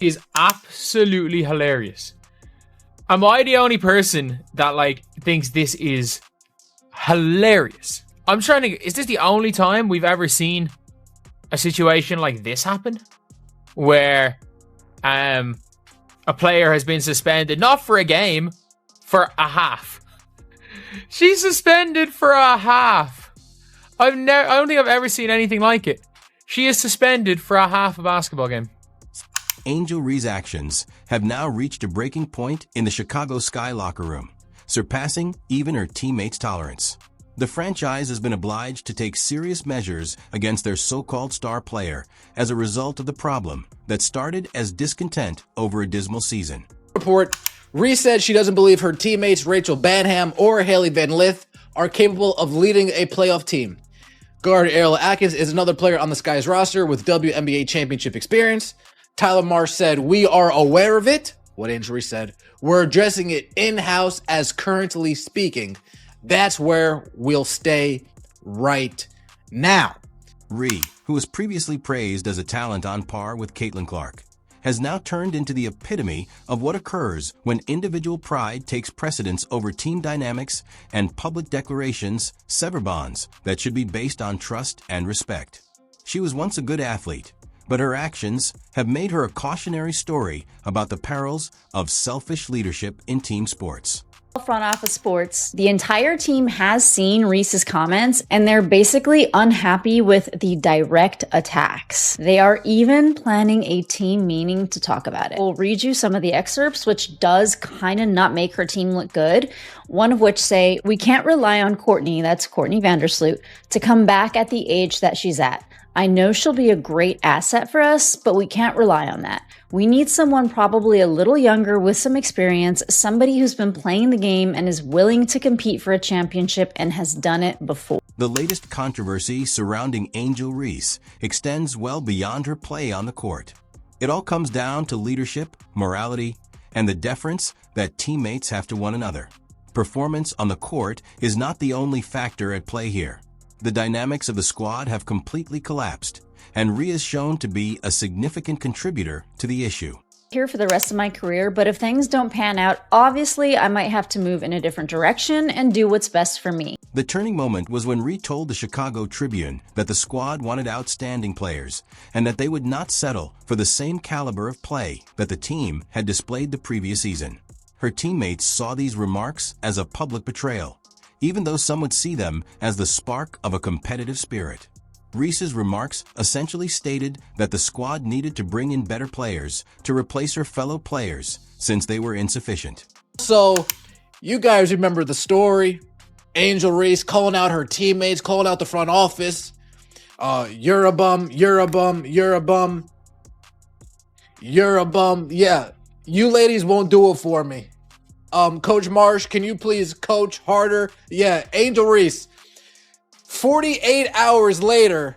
is absolutely hilarious. Am I the only person that like thinks this is hilarious? I'm trying to... Is this the only time we've ever seen a situation like this happen? Where a player has been suspended, not for a game, for a half. She's suspended for a half. I don't think I've ever seen anything like it. She is suspended for a half a basketball game. Angel Reese's actions have now reached a breaking point in the Chicago Sky locker room, surpassing even her teammates' tolerance. The franchise has been obliged to take serious measures against their so-called star player as a result of the problem that started as discontent over a dismal season. Report, Reese said she doesn't believe her teammates Rachel Banham or Haley Van Lith are capable of leading a playoff team. Guard Ariel Atkins is another player on the Sky's roster with WNBA championship experience. Tyler Marsh said, "We are aware of it." What Angel Reese said, "We're addressing it in-house as currently speaking. That's where we'll stay right now." Ree, who was previously praised as a talent on par with Caitlin Clark, has now turned into the epitome of what occurs when individual pride takes precedence over team dynamics and public declarations sever bonds that should be based on trust and respect. She was once a good athlete, but her actions have made her a cautionary story about the perils of selfish leadership in team sports. Front office sports, the entire team has seen Reese's comments and they're basically unhappy with the direct attacks. They are even planning a team meeting to talk about it. We'll read you some of the excerpts, which does kind of not make her team look good. One of which say, "We can't rely on Courtney," that's Courtney Vandersloot, "to come back at the age that she's at. I know she'll be a great asset for us, but we can't rely on that. We need someone probably a little younger with some experience, somebody who's been playing the game and is willing to compete for a championship and has done it before." The latest controversy surrounding Angel Reese extends well beyond her play on the court. It all comes down to leadership, morality, and the deference that teammates have to one another. Performance on the court is not the only factor at play here. The dynamics of the squad have completely collapsed, and Rhea is shown to be a significant contributor to the issue. Here for the rest of my career, but if things don't pan out, obviously I might have to move in a different direction and do what's best for me. The turning moment was when Rhea told the Chicago Tribune that the squad wanted outstanding players and that they would not settle for the same caliber of play that the team had displayed the previous season. Her teammates saw these remarks as a public betrayal, even though some would see them as the spark of a competitive spirit. Reese's remarks essentially stated that the squad needed to bring in better players to replace her fellow players since they were insufficient. So, you guys remember the story. Angel Reese calling out her teammates, calling out the front office. You're a bum, you're a bum, you're a bum. You're a bum. Yeah, you ladies won't do it for me. Coach Marsh, can you please coach harder? Yeah, Angel Reese, 48 hours later,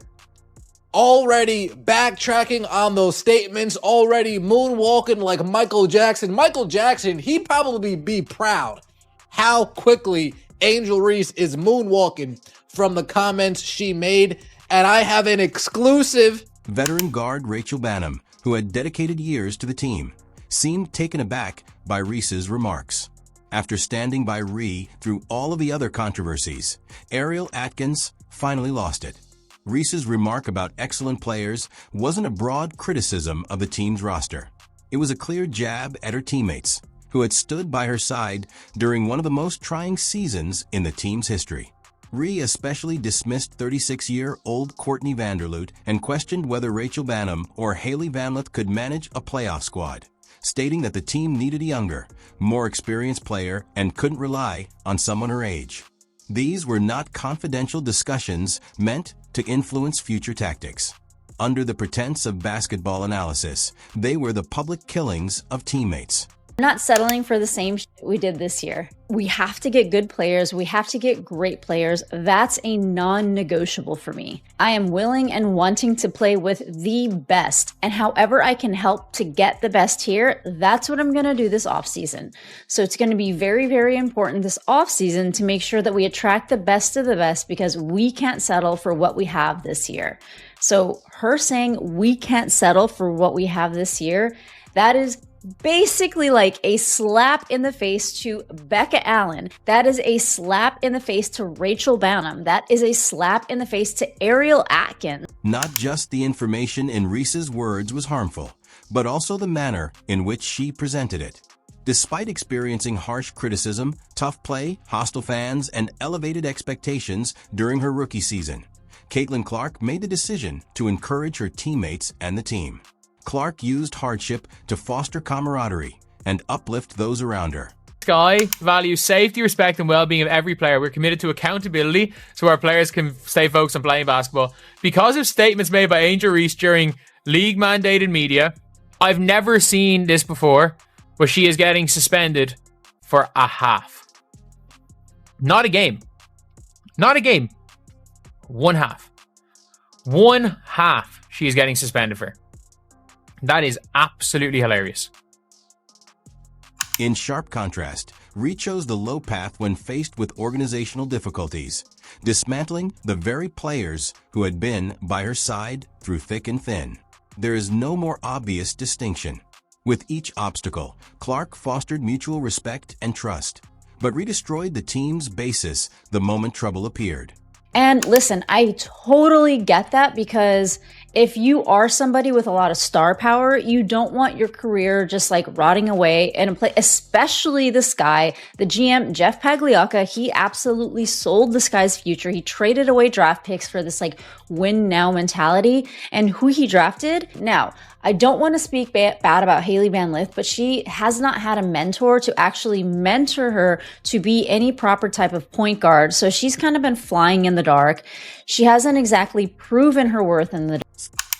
already backtracking on those statements, already moonwalking like Michael Jackson. Michael Jackson, he'd probably be proud how quickly Angel Reese is moonwalking from the comments she made. And I have an exclusive. Veteran guard Rachel Banham, who had dedicated years to the team, seemed taken aback by Reese's remarks. After standing by Ree through all of the other controversies, Ariel Atkins finally lost it. Reese's remark about excellent players wasn't a broad criticism of the team's roster. It was a clear jab at her teammates, who had stood by her side during one of the most trying seasons in the team's history. Ree especially dismissed 36-year-old Courtney Vandersloot and questioned whether Rachel Banham or Haley Van Lith could manage a playoff squad, stating that the team needed a younger, more experienced player and couldn't rely on someone her age. These were not confidential discussions meant to influence future tactics. Under the pretense of basketball analysis, they were the public killings of teammates. We're not settling for the same shit we did this year. We have to get good players. We have to get great players. That's a non-negotiable for me. I am willing and wanting to play with the best. And however I can help to get the best here, that's what I'm going to do this offseason. So it's going to be very, very important this offseason to make sure that we attract the best of the best because we can't settle for what we have this year. So her saying we can't settle for what we have this year, That is basically like a slap in the face to Becca Allen. That is a slap in the face to Rachel Bannum. That is a slap in the face to Ariel Atkins. Not just the information in Reese's words was harmful, but also the manner in which she presented it. Despite experiencing harsh criticism, tough play, hostile fans, and elevated expectations during her rookie season, Caitlin Clark made the decision to encourage her teammates and the team. Clark used hardship to foster camaraderie and uplift those around her. Sky values safety, respect, and well-being of every player. We're committed to accountability so our players can stay focused on playing basketball. Because of statements made by Angel Reese during league-mandated media, I've never seen this before, but she is getting suspended for a half. Not a game. Not a game. One half. One half she is getting suspended for. That is absolutely hilarious. In sharp contrast, Reed chose the low path when faced with organizational difficulties, dismantling the very players who had been by her side through thick and thin. There is no more obvious distinction. With each obstacle, Clark fostered mutual respect and trust, but redestroyed the team's basis the moment trouble appeared. And listen, I totally get that, because if you are somebody with a lot of star power, you don't want your career just like rotting away in a place, especially this guy, the GM, Jeff Pagliocca. He absolutely sold this guy's future. He traded away draft picks for this like win now mentality. And who he drafted? Now, I don't want to speak bad about Hailey Van Lith, but she has not had a mentor to actually mentor her to be any proper type of point guard. So she's kind of been flying in the dark. She hasn't exactly proven her worth in the dark.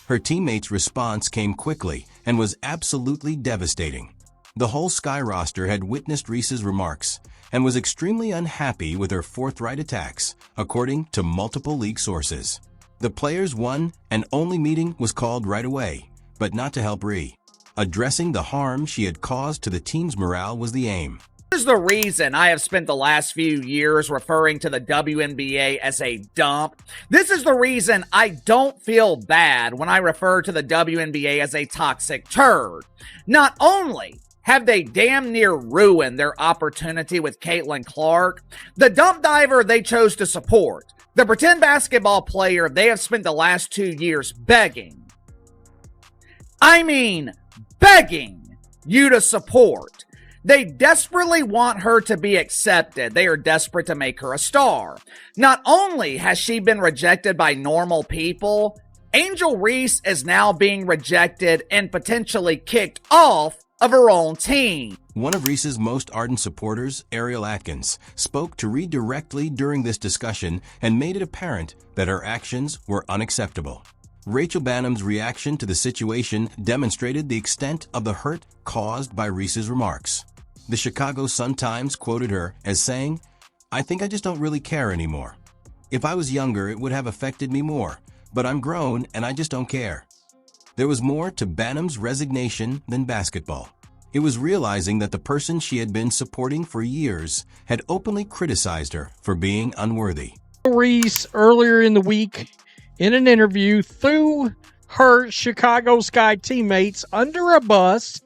Her teammates' response came quickly and was absolutely devastating. The whole Sky roster had witnessed Reese's remarks and was extremely unhappy with her forthright attacks, according to multiple league sources. The players' one and only meeting was called right away, but not to help Ree. Addressing the harm she had caused to the team's morale was the aim. This is the reason I have spent the last few years referring to the WNBA as a dump. This is the reason I don't feel bad when I refer to the WNBA as a toxic turd. Not only have they damn near ruined their opportunity with Caitlin Clark, the dump diver they chose to support, the pretend basketball player they have spent the last 2 years begging you to support. They desperately want her to be accepted. They are desperate to make her a star. Not only has she been rejected by normal people, Angel Reese is now being rejected and potentially kicked off of her own team. One of Reese's most ardent supporters, Ariel Atkins, spoke to Reed directly during this discussion and made it apparent that her actions were unacceptable. Rachel Bannum's reaction to the situation demonstrated the extent of the hurt caused by Reese's remarks. The Chicago Sun-Times quoted her as saying, "I think I just don't really care anymore. If I was younger, it would have affected me more, but I'm grown and I just don't care." There was more to Bannum's resignation than basketball. It was realizing that the person she had been supporting for years had openly criticized her for being unworthy. Reese, earlier in the week, in an interview, threw her Chicago Sky teammates under a bus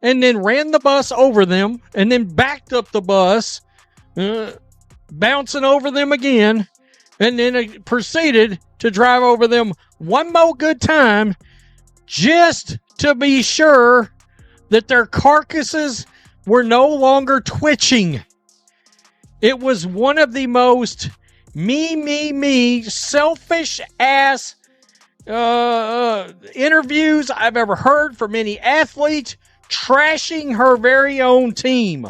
and then ran the bus over them and then backed up the bus, bouncing over them again, and then proceeded to drive over them one more good time just to be sure that their carcasses were no longer twitching. It was one of the most me, selfish ass interviews I've ever heard from any athlete, trashing her very own team.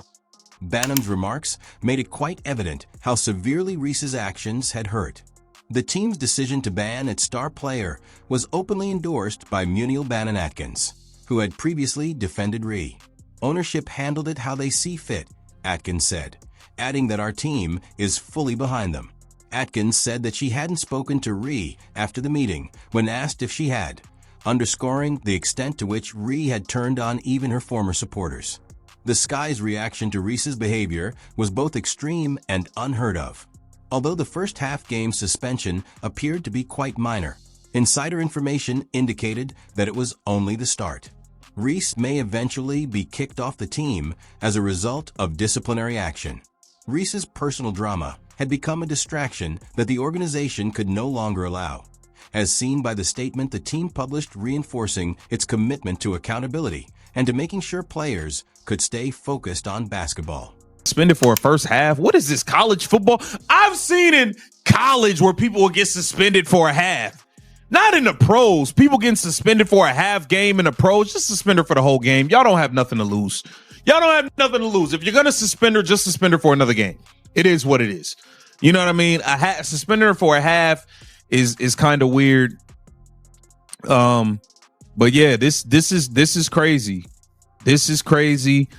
Bannum's remarks made it quite evident how severely Reese's actions had hurt. The team's decision to ban its star player was openly endorsed by Muniel Bannon-Atkins, who had previously defended Ree. "Ownership handled it how they see fit," Atkins said, adding that our team is fully behind them. Atkins said that she hadn't spoken to Ree after the meeting when asked if she had, underscoring the extent to which Ree had turned on even her former supporters. The Sky's reaction to Reese's behavior was both extreme and unheard of. Although the first half-game suspension appeared to be quite minor, insider information indicated that it was only the start. Reese may eventually be kicked off the team as a result of disciplinary action. Reese's personal drama had become a distraction that the organization could no longer allow, as seen by the statement the team published reinforcing its commitment to accountability and to making sure players could stay focused on basketball. Suspended for a first half? What is this, college football? I've seen in college where people will get suspended for a half. Not in the pros. People getting suspended for a half game in the pros. Just suspend her for the whole game. Y'all don't have nothing to lose. Y'all don't have nothing to lose. If you're going to suspend her, just suspend her for another game. It is what it is. You know what I mean? Suspending her for a half is kind of weird. But yeah, this is crazy. This is crazy.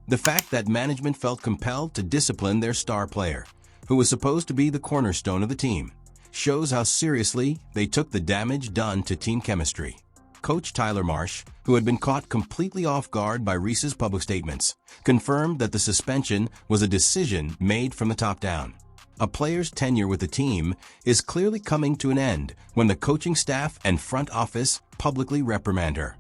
The fact that management felt compelled to discipline their star player, who was supposed to be the cornerstone of the team, shows how seriously they took the damage done to team chemistry. Coach Tyler Marsh, who had been caught completely off guard by Reese's public statements, confirmed that the suspension was a decision made from the top down. A player's tenure with the team is clearly coming to an end when the coaching staff and front office publicly reprimand her.